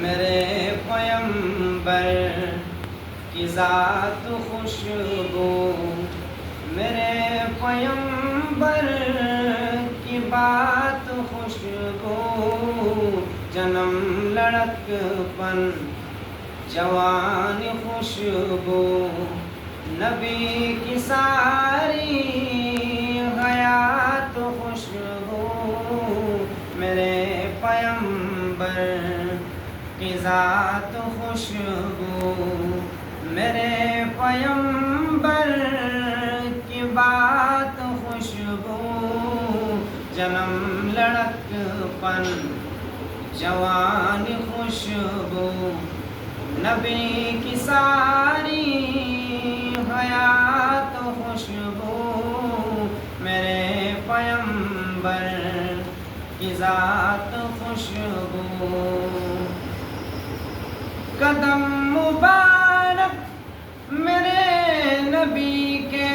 میرے پیمبر کی ذات خوشبو، میرے پیمبر کی بات خوشبو، جنم لڑک پن جوان خوشبو، نبی کی ساری حیات خوشبو، میرے پیمبر کی ذات خوشبو، میرے پیمبر کی بات خوشبو، جنم لڑک پن جوان خوشبو، نبی کی ساری حیات خوشبو، میرے پیمبر کی ذات خوشبو، قدم مبارک میرے نبی کے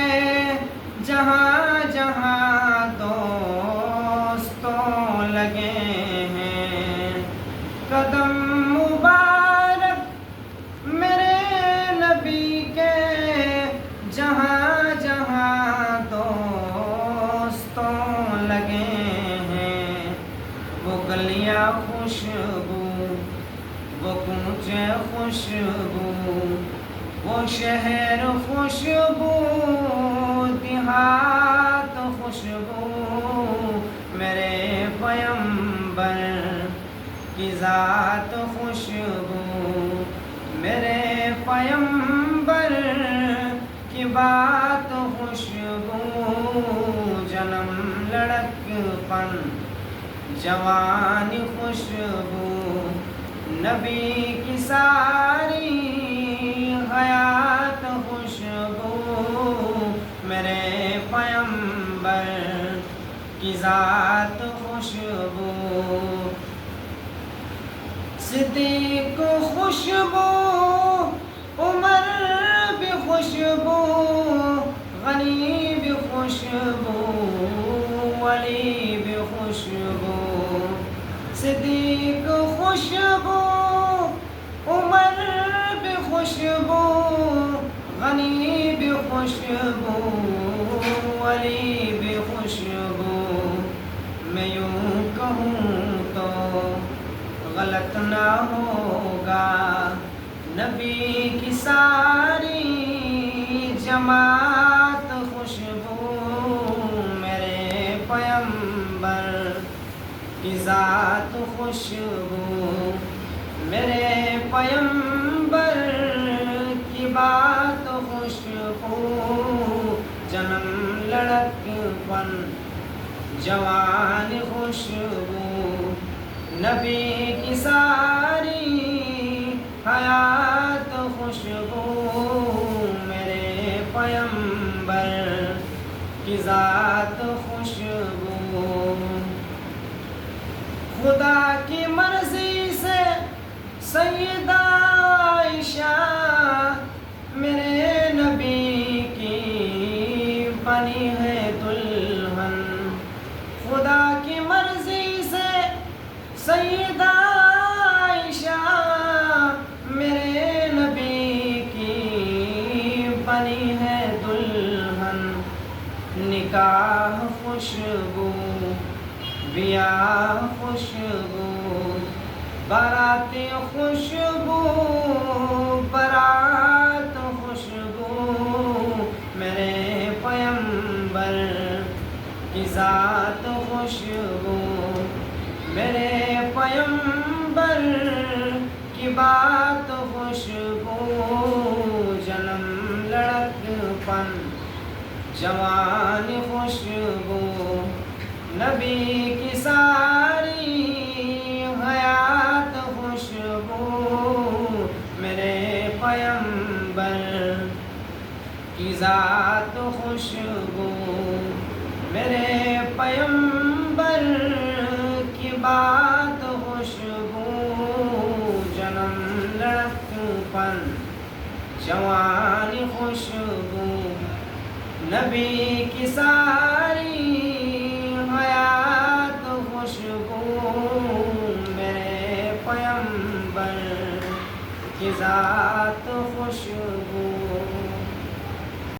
جہاں جہاں دوستوں لگے ہیں، قدم مبارک میرے نبی کے جہاں جہاں دوستوں لگے ہیں، وہ گلیاں خوشبو، وہ کوچے خوشبو، وہ شہر خوشبو، دیہات خوشبو، میرے پیمبر کی ذات خوشبو، میرے پیمبر کی بات خوشبو، جنم لڑک پن جوان خوشبو، نبی کی ساری حیات خوشبو، میرے پیمبر کی ذات خوشبو، صدیق خوشبو، عمر بھی خوشبو، غنی بھی خوشبو، ولی بھی خوشبو، صدیق خوشبو، عمر بھی خوشبو، غنی بھی خوشبو، ولی بھی خوشبو، میں یوں کہوں تو غلط نہ ہوگا، نبی کی ساری جماعت خوشبو، میرے پیمبر کی ذات خوشبو، میرے پیمبر کی بات خوشبو، جنم لڑک پن جوان خوشبو، نبی کی ساری حیات خوشبو، میرے پیمبر کی ذات خوشبو، خدا کی مرضی سے سیدہ عائشہ میرے نبی کی بنی ہے دلہن، خدا کی مرضی سے سیدہ عائشہ میرے نبی کی بنی ہے دلہن، نکاح خوشبو، بیاہ خوشبو، باراتی خوشبو، برات خوشبو، میرے پیمبر کی ذات خوشبو، میرے پیمبر کی بات خوشبو، جنم لڑک پن جوان خوشبو، نبی کی ساری حیات خوشبو، میرے پیمبر کی ذات خوشبو، میرے پیمبر کی بات خوشبو، جنم لڑک پن جوان خوشبو، نبی کی ساری حیات خوشبو، میرے پیمبر پیمبر کی ذات خوشبو